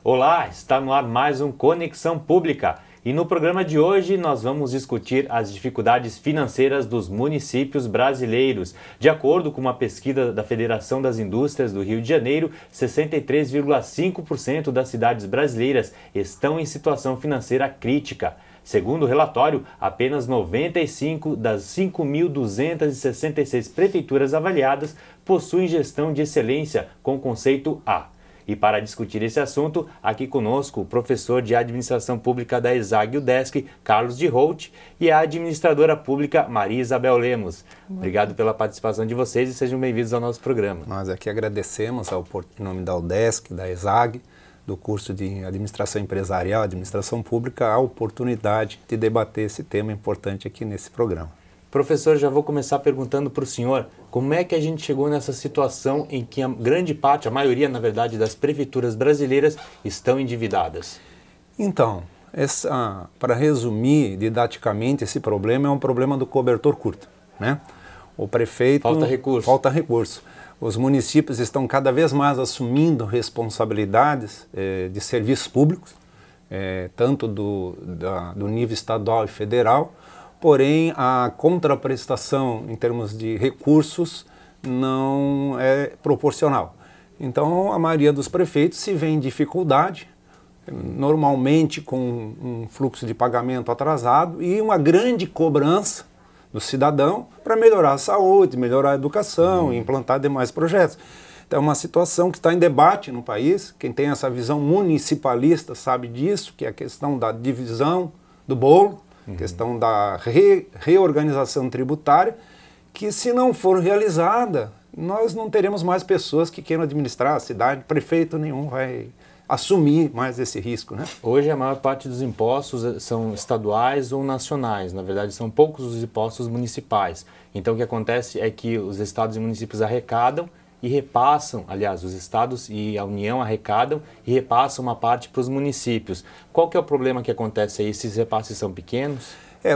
Olá, está no ar mais um Conexão Pública e no programa de hoje nós vamos discutir as dificuldades financeiras dos municípios brasileiros. De acordo com uma pesquisa da Federação das Indústrias do Rio de Janeiro, 63,5% das cidades brasileiras estão em situação financeira crítica. Segundo o relatório, apenas 95 das 5.266 prefeituras avaliadas possuem gestão de excelência com conceito A. E para discutir esse assunto, aqui conosco o professor de Administração Pública da ESAG UDESC, Carlos de Holt, e a administradora pública Maria Isabel Lemos. Obrigado pela participação de vocês e sejam bem-vindos ao nosso programa. Nós aqui agradecemos em nome da UDESC, da ESAG, do curso de Administração Empresarial, Administração Pública, a oportunidade de debater esse tema importante aqui nesse programa. Professor, já vou começar perguntando para o senhor, como é que a gente chegou nessa situação em que a grande parte, a maioria, na verdade, das prefeituras brasileiras estão endividadas? Então, para resumir didaticamente, esse problema é um problema do cobertor curto, né? O prefeito... Falta recurso. Falta recurso. Os municípios estão cada vez mais assumindo responsabilidades de serviços públicos, tanto do nível estadual e federal, porém a contraprestação em termos de recursos não é proporcional. Então a maioria dos prefeitos se vê em dificuldade, normalmente com um fluxo de pagamento atrasado e uma grande cobrança do cidadão para melhorar a saúde, melhorar a educação e implantar demais projetos. Então é uma situação que está em debate no país. Quem tem essa visão municipalista sabe disso, que é a questão da divisão do bolo, questão da reorganização tributária, que se não for realizada, nós não teremos mais pessoas que queiram administrar a cidade, prefeito nenhum vai assumir mais esse risco, né? Hoje a maior parte dos impostos são estaduais ou nacionais, na verdade são poucos os impostos municipais. Então o que acontece é que os estados e municípios arrecadam e repassam, aliás, os estados e a União arrecadam e repassam uma parte para os municípios. Qual que é o problema que acontece aí? Esses repasses são pequenos?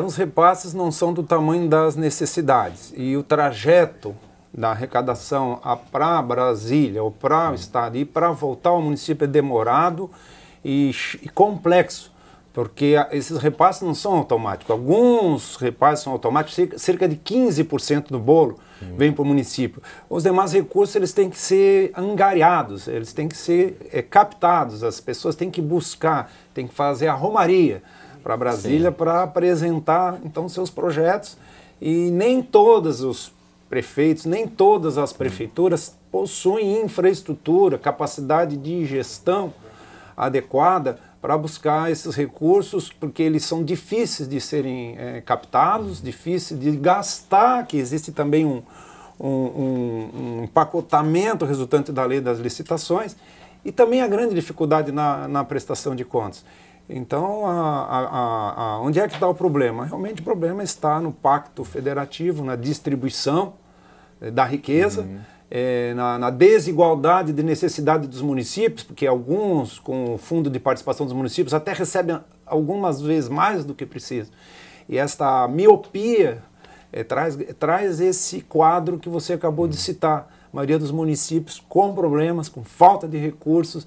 Os repasses não são do tamanho das necessidades e o trajeto da arrecadação para Brasília ou para o estado e para voltar ao município é demorado e complexo, porque esses repasses não são automáticos. Alguns repasses são automáticos, cerca de 15% do bolo vem para o município. Os demais recursos eles têm que ser angariados, eles têm que ser captados, as pessoas têm que buscar, têm que fazer a romaria para Brasília para apresentar então seus projetos e nem todos os prefeitos, nem todas as prefeituras possuem infraestrutura, capacidade de gestão adequada para buscar esses recursos, porque eles são difíceis de serem captados, difíceis de gastar, que existe também um empacotamento resultante da lei das licitações, e também a grande dificuldade na prestação de contas. Então, onde é que está o problema? Realmente o problema está no pacto federativo, na distribuição da riqueza, na desigualdade de necessidade dos municípios, porque alguns, com o fundo de participação dos municípios, até recebem algumas vezes mais do que precisam. E esta miopia traz esse quadro que você acabou de citar. A maioria dos municípios com problemas, com falta de recursos.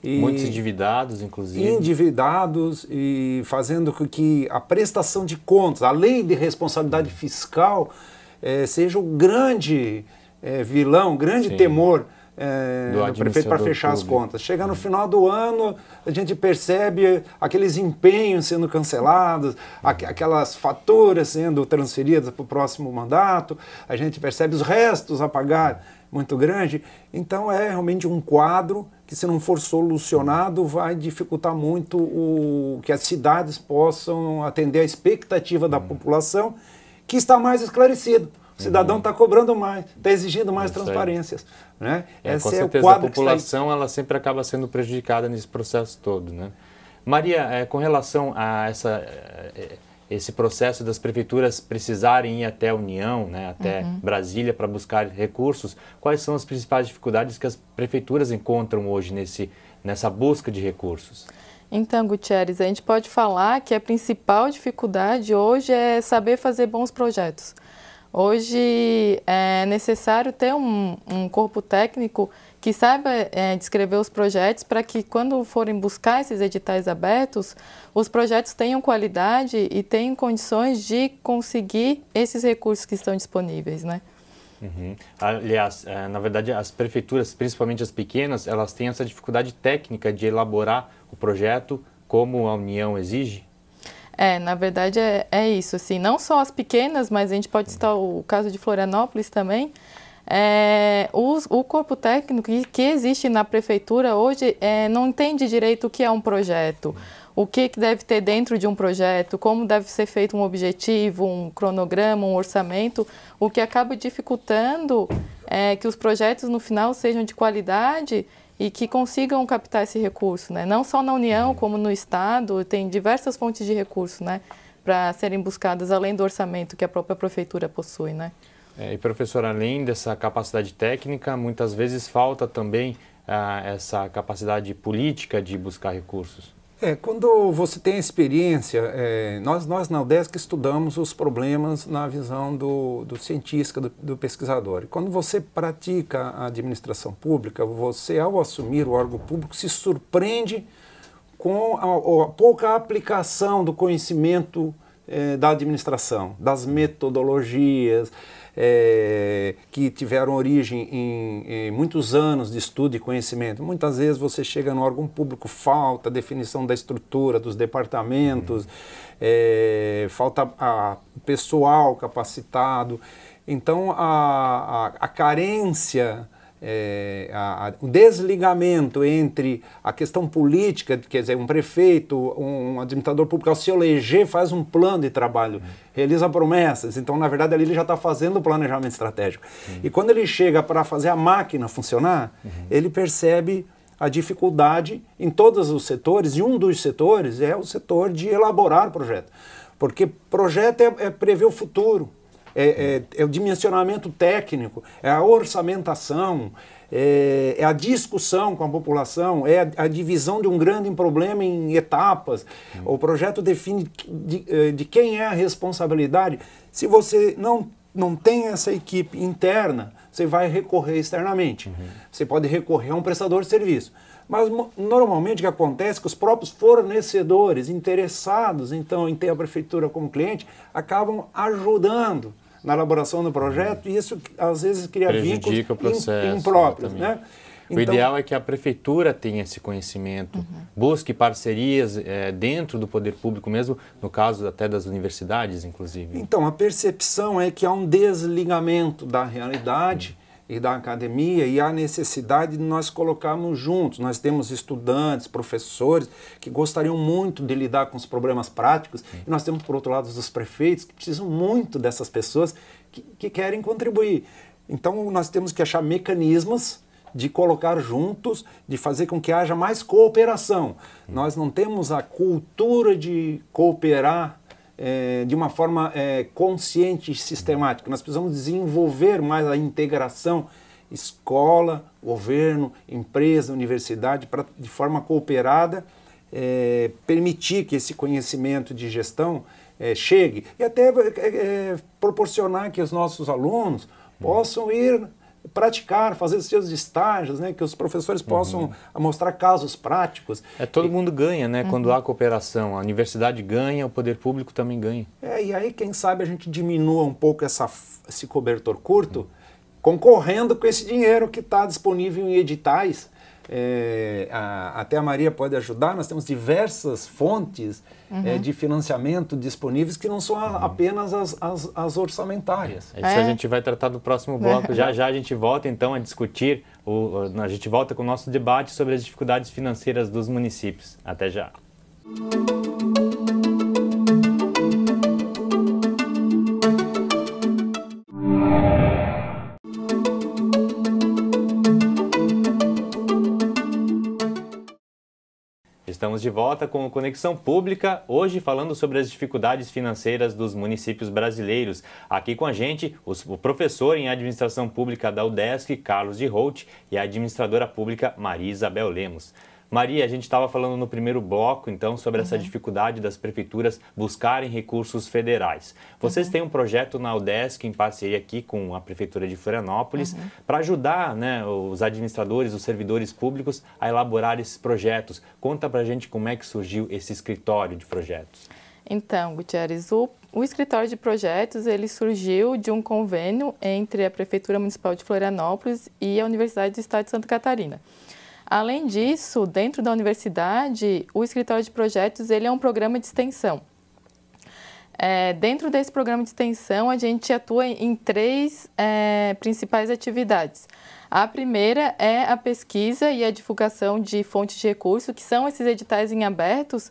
Muitos endividados, inclusive. Endividados e fazendo com que a prestação de contas, a lei de responsabilidade fiscal, seja o grande vilão, o grande temor do prefeito para fechar as contas. Chega no final do ano, a gente percebe aqueles empenhos sendo cancelados, aquelas faturas sendo transferidas para o próximo mandato, a gente percebe os restos a pagar muito grande. Então é realmente um quadro que, se não for solucionado, vai dificultar muito que as cidades possam atender a expectativa da população, que está mais esclarecida. O cidadão está cobrando mais, está exigindo mais transparências. Né? Com certeza a população ela sempre acaba sendo prejudicada nesse processo todo. Né? Maria, com relação a esse processo das prefeituras precisarem ir até a União, né, até Brasília para buscar recursos, quais são as principais dificuldades que as prefeituras encontram hoje nessa busca de recursos? Então, Gutierrez, a gente pode falar que a principal dificuldade hoje é saber fazer bons projetos. Hoje é necessário ter um corpo técnico que saiba descrever os projetos para que quando forem buscar esses editais abertos, os projetos tenham qualidade e tenham condições de conseguir esses recursos que estão disponíveis, né? Uhum. Aliás, na verdade, as prefeituras, principalmente as pequenas, elas têm essa dificuldade técnica de elaborar o projeto como a União exige? Na verdade é isso, assim, não só as pequenas, mas a gente pode citar o caso de Florianópolis também. O corpo técnico que existe na prefeitura hoje não entende direito o que é um projeto, o que deve ter dentro de um projeto, como deve ser feito um objetivo, um cronograma, um orçamento, o que acaba dificultando que os projetos no final sejam de qualidade e que consigam captar esse recurso, né? Não só na União, como no Estado, tem diversas fontes de recurso, né, para serem buscadas além do orçamento que a própria prefeitura possui, né? E professor, além dessa capacidade técnica, muitas vezes falta também essa capacidade política de buscar recursos. Quando você tem experiência, nós na UDESC estudamos os problemas na visão do cientista, do pesquisador. E quando você pratica a administração pública, você, ao assumir o órgão público, se surpreende com a pouca aplicação do conhecimento da administração, das metodologias, que tiveram origem em muitos anos de estudo e conhecimento. Muitas vezes você chega no órgão público, falta definição da estrutura dos departamentos, falta pessoal capacitado. Então, a carência, o desligamento entre a questão política, quer dizer, um prefeito, um administrador público, ao se eleger, faz um plano de trabalho, realiza promessas. Então, na verdade, ali ele já está fazendo o planejamento estratégico. E quando ele chega para fazer a máquina funcionar, ele percebe a dificuldade em todos os setores, e um dos setores é o setor de elaborar projeto. Porque projeto é prever o futuro. É o dimensionamento técnico, é a orçamentação, é a discussão com a população, é a divisão de um grande problema em etapas. O projeto define de quem é a responsabilidade. Se você não tem essa equipe interna, você vai recorrer externamente. Você pode recorrer a um prestador de serviço. Mas normalmente o que acontece é que os próprios fornecedores interessados então, em ter a prefeitura como cliente acabam ajudando na elaboração do projeto, e isso às vezes cria vínculos impróprios, né? O ideal é que a prefeitura tenha esse conhecimento, busque parcerias dentro do poder público mesmo, no caso até das universidades, inclusive. Então, a percepção é que há um desligamento da realidade e da academia, e há necessidade de nós colocarmos juntos. Nós temos estudantes, professores que gostariam muito de lidar com os problemas práticos, e nós temos, por outro lado, os prefeitos que precisam muito dessas pessoas que querem contribuir. Então, nós temos que achar mecanismos de colocar juntos, de fazer com que haja mais cooperação. Nós não temos a cultura de cooperar de uma forma consciente e sistemática. Nós precisamos desenvolver mais a integração escola, governo, empresa, universidade, para de forma cooperada permitir que esse conhecimento de gestão chegue e até proporcionar que os nossos alunos possam ir praticar, fazer seus estágios, né, que os professores possam mostrar casos práticos. Todo mundo ganha, né, quando há cooperação. A universidade ganha, o poder público também ganha. E aí, quem sabe, a gente diminua um pouco esse cobertor curto, concorrendo com esse dinheiro que está disponível em editais. Até a Maria pode ajudar, nós temos diversas fontes de financiamento disponíveis que não são apenas as orçamentárias. Isso a gente vai tratar no próximo bloco. Já a gente volta então a discutir, a gente volta com o nosso debate sobre as dificuldades financeiras dos municípios. Até já. Estamos de volta com o Conexão Pública, hoje falando sobre as dificuldades financeiras dos municípios brasileiros. Aqui com a gente, o professor em Administração Pública da UDESC, Carlos de Holt, e a administradora pública Maria Isabel Lemos. Maria, a gente estava falando no primeiro bloco, então, sobre essa dificuldade das prefeituras buscarem recursos federais. Vocês têm um projeto na UDESC, em parceria aqui com a Prefeitura de Florianópolis, para ajudar, né, os administradores, os servidores públicos a elaborar esses projetos. Conta para a gente como é que surgiu esse escritório de projetos. Então, Gutierrez, o escritório de projetos ele surgiu de um convênio entre a Prefeitura Municipal de Florianópolis e a Universidade do Estado de Santa Catarina. Além disso, dentro da universidade, o escritório de projetos ele é um programa de extensão. Dentro desse programa de extensão, a gente atua em três principais atividades. A primeira é a pesquisa e a divulgação de fontes de recurso, que são esses editais em abertos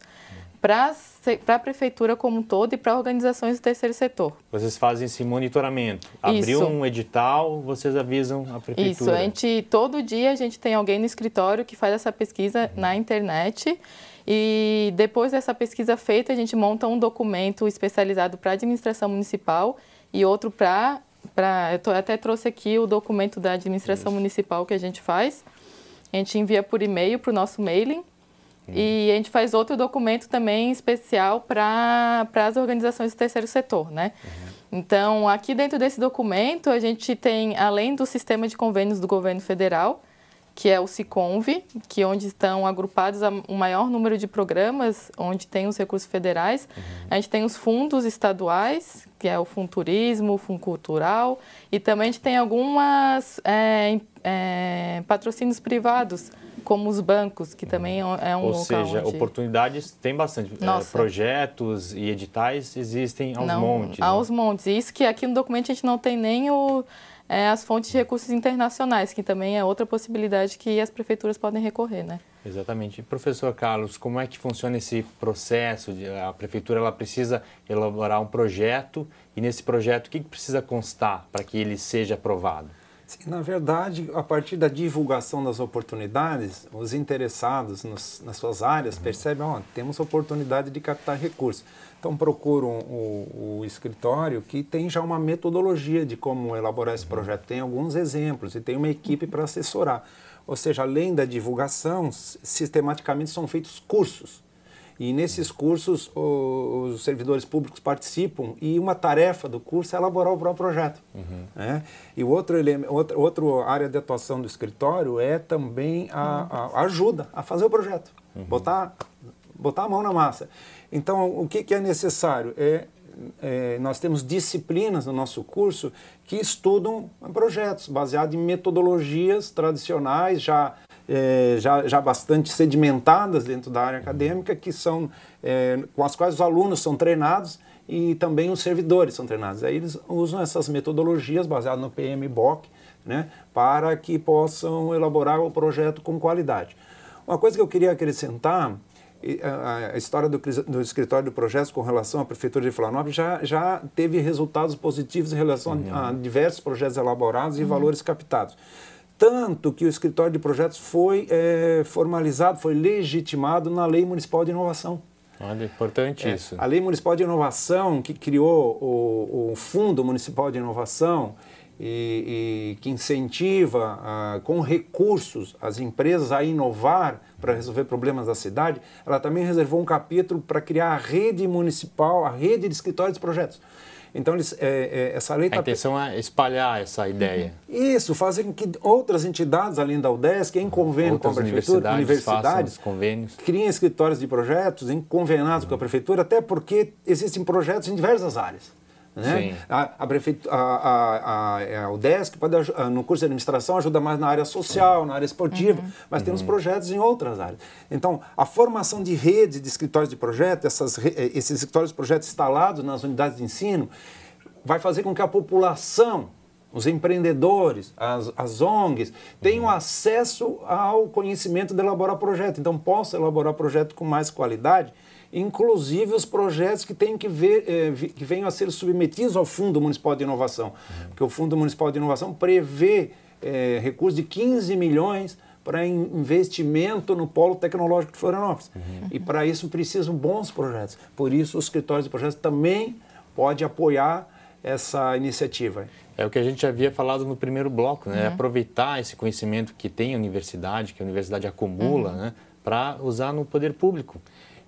para a prefeitura como um todo e para organizações do terceiro setor. Vocês fazem esse monitoramento. Abriu um edital, vocês avisam a prefeitura. Isso, todo dia a gente tem alguém no escritório que faz essa pesquisa na internet e depois dessa pesquisa feita a gente monta um documento especializado para a administração municipal e outro eu até trouxe aqui o documento da administração municipal que a gente faz. A gente envia por e-mail para o nosso mailing. E a gente faz outro documento também especial para as organizações do terceiro setor, né? Então, aqui dentro desse documento, a gente tem, além do sistema de convênios do governo federal, que é o SICONV, que onde estão agrupados o maior número de programas, onde tem os recursos federais. A gente tem os fundos estaduais, que é o Fundo Turismo, o Fundo Cultural, e também a gente tem algumas patrocínios privados, como os bancos, que também é um local. Ou seja, oportunidades tem bastante. Projetos e editais existem aos montes. Aos montes. Isso que aqui no documento a gente não tem nem as fontes de recursos internacionais, que também é outra possibilidade que as prefeituras podem recorrer, né? Exatamente. E, professor Carlos, como é que funciona esse processo? A prefeitura ela precisa elaborar um projeto e nesse projeto o que precisa constar para que ele seja aprovado? Sim, na verdade, a partir da divulgação das oportunidades, os interessados nas suas áreas percebem, temos oportunidade de captar recursos. Então procuram o escritório que tem já uma metodologia de como elaborar esse projeto, tem alguns exemplos e tem uma equipe para assessorar. Ou seja, além da divulgação, sistematicamente são feitos cursos. E nesses cursos, os servidores públicos participam e uma tarefa do curso é elaborar o próprio projeto. Né? E outra área de atuação do escritório é também a ajuda a fazer o projeto, botar a mão na massa. Então, o que é necessário? Nós temos disciplinas no nosso curso que estudam projetos baseados em metodologias tradicionais, já bastante sedimentadas dentro da área acadêmica, que são, com as quais os alunos são treinados e também os servidores são treinados. Aí eles usam essas metodologias baseadas no PMBOK, né, para que possam elaborar o projeto com qualidade. Uma coisa que eu queria acrescentar, a história do escritório de projetos com relação à Prefeitura de Florianópolis já teve resultados positivos em relação a diversos projetos elaborados e valores captados. Tanto que o escritório de projetos foi formalizado, foi legitimado na Lei Municipal de Inovação. Olha, importante isso. A Lei Municipal de Inovação, que criou o Fundo Municipal de Inovação e que incentiva com recursos as empresas a inovar para resolver problemas da cidade, ela também reservou um capítulo para criar a rede municipal, a rede de escritórios de projetos. Então, essa lei a intenção é espalhar essa ideia. Isso, fazer com que outras entidades, além da UDESC, em convênio com a Prefeitura, universidades criem escritórios de projetos convenados com a Prefeitura, até porque existem projetos em diversas áreas. Né? A UDESC, no curso de administração, ajuda mais na área social, na área esportiva, mas temos projetos em outras áreas. Então, a formação de rede de escritórios de projeto, esses escritórios de projetos instalados nas unidades de ensino, vai fazer com que a população, os empreendedores, as ONGs, tenham acesso ao conhecimento de elaborar projeto. Então, possam elaborar projeto com mais qualidade, inclusive os projetos que têm que venham a ser submetidos ao Fundo Municipal de Inovação. Porque o Fundo Municipal de Inovação prevê recursos de 15 milhões para investimento no polo tecnológico de Florianópolis. E para isso precisam bons projetos. Por isso, os escritórios de projetos também podem apoiar essa iniciativa. É o que a gente havia falado no primeiro bloco, né? Aproveitar esse conhecimento que tem a universidade, que a universidade acumula, né? para usar no poder público.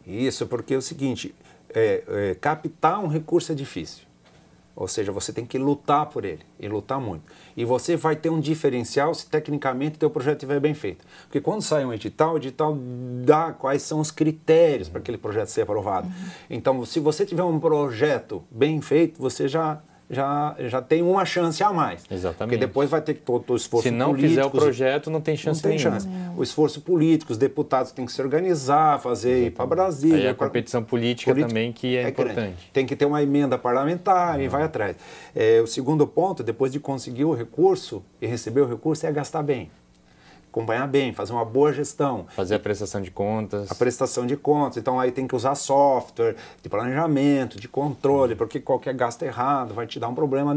Isso, porque é o seguinte, captar um recurso é difícil. Ou seja, você tem que lutar por ele, e lutar muito. E você vai ter um diferencial se tecnicamente o teu projeto estiver bem feito. Porque quando sai um edital, o edital dá quais são os critérios para aquele projeto ser aprovado. Então, se você tiver um projeto bem feito, você já tem uma chance a mais. Exatamente. Porque depois vai ter que todo o esforço político. Se não fizer o projeto, não tem chance nenhuma. Não tem chance. O esforço político, os deputados têm que se organizar, fazer ir para Brasília. Aí a competição política também que é importante. Grande. Tem que ter uma emenda parlamentar e vai atrás. O segundo ponto, depois de conseguir o recurso e receber o recurso, é gastar bem. Acompanhar bem, fazer uma boa gestão. Fazer a prestação de contas. A prestação de contas. Então, aí tem que usar software de planejamento, de controle, porque qualquer gasto errado vai te dar um problema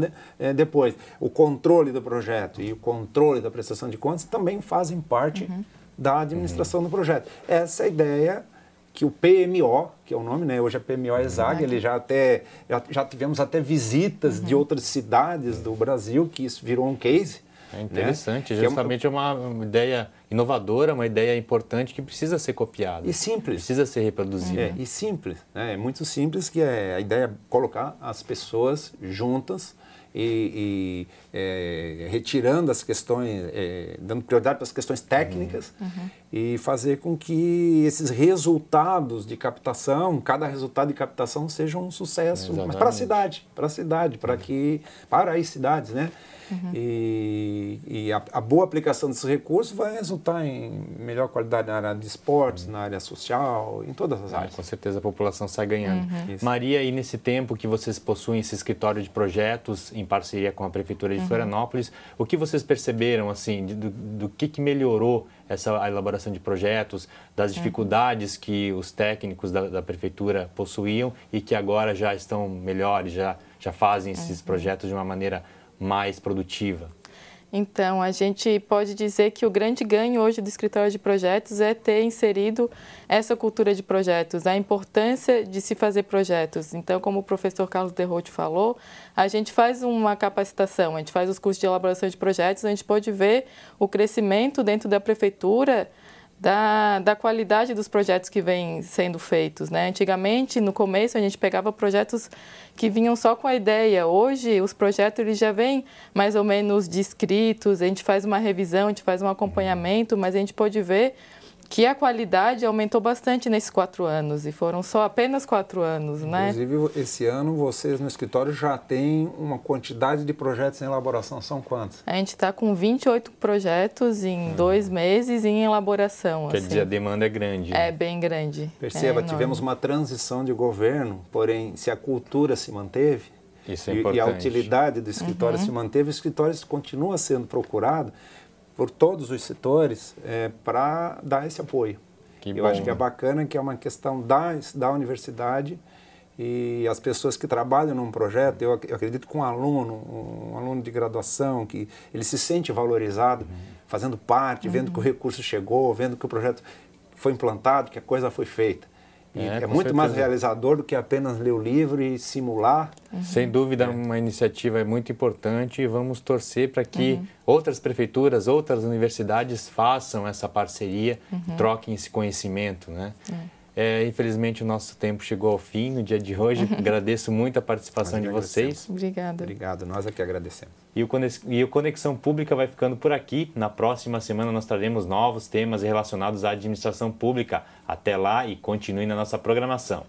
depois. O controle do projeto e o controle da prestação de contas também fazem parte da administração do projeto. Essa é a ideia que o PMO, que é o nome, né? Hoje é PMO ESAG, ele já tivemos até visitas de outras cidades do Brasil, que isso virou um case. É interessante, justamente é uma ideia inovadora, uma ideia importante que precisa ser copiada. E simples. Precisa ser reproduzida. E simples. É muito simples, que a ideia é colocar as pessoas juntas e retirando as questões, dando prioridade para as questões técnicas e fazer com que esses resultados de captação, cada resultado de captação seja um sucesso. Mas para a cidade, para as cidades, né? E a boa aplicação desses recursos vai resultar em melhor qualidade na área de esportes, na área social, em todas as áreas. Com certeza a população sai ganhando. Maria, e nesse tempo que vocês possuem esse escritório de projetos em parceria com a Prefeitura de Florianópolis, o que vocês perceberam assim, do que melhorou a elaboração de projetos, das dificuldades que os técnicos da Prefeitura possuíam e que agora já estão melhores, já fazem esses projetos de uma maneira mais produtiva? Então, a gente pode dizer que o grande ganho hoje do escritório de projetos é ter inserido essa cultura de projetos, a importância de se fazer projetos. Então, como o professor Carlos Derrote falou, a gente faz uma capacitação, a gente faz os cursos de elaboração de projetos, a gente pode ver o crescimento dentro da prefeitura da qualidade dos projetos que vêm sendo feitos, né? Antigamente, no começo, a gente pegava projetos que vinham só com a ideia. Hoje, os projetos eles já vêm mais ou menos descritos, a gente faz uma revisão, a gente faz um acompanhamento, mas a gente pode ver que a qualidade aumentou bastante nesses 4 anos, e foram só apenas 4 anos, né? Inclusive, esse ano, vocês no escritório já têm uma quantidade de projetos em elaboração, são quantos? A gente está com 28 projetos em 2 meses em elaboração. Quer dizer, a demanda é grande. É bem grande. Perceba, tivemos uma transição de governo, porém, se a cultura se manteve, isso é importante. E a utilidade do escritório se manteve, o escritório continua sendo procurado por todos os setores para dar esse apoio. Eu acho que é bacana, que é uma questão da universidade e as pessoas que trabalham num projeto. Eu acredito que um aluno de graduação, que ele se sente valorizado, fazendo parte, vendo que o recurso chegou, vendo que o projeto foi implantado, que a coisa foi feita. E é muito mais realizador do que apenas ler o livro e simular. Sem dúvida, uma iniciativa muito importante, e vamos torcer para que outras prefeituras, outras universidades façam essa parceria, troquem esse conhecimento, né? Infelizmente, o nosso tempo chegou ao fim no dia de hoje. Agradeço muito a participação de vocês. Obrigada. Obrigado, nós é que agradecemos. E o Conexão Pública vai ficando por aqui. Na próxima semana nós traremos novos temas relacionados à administração pública. Até lá e continue na nossa programação.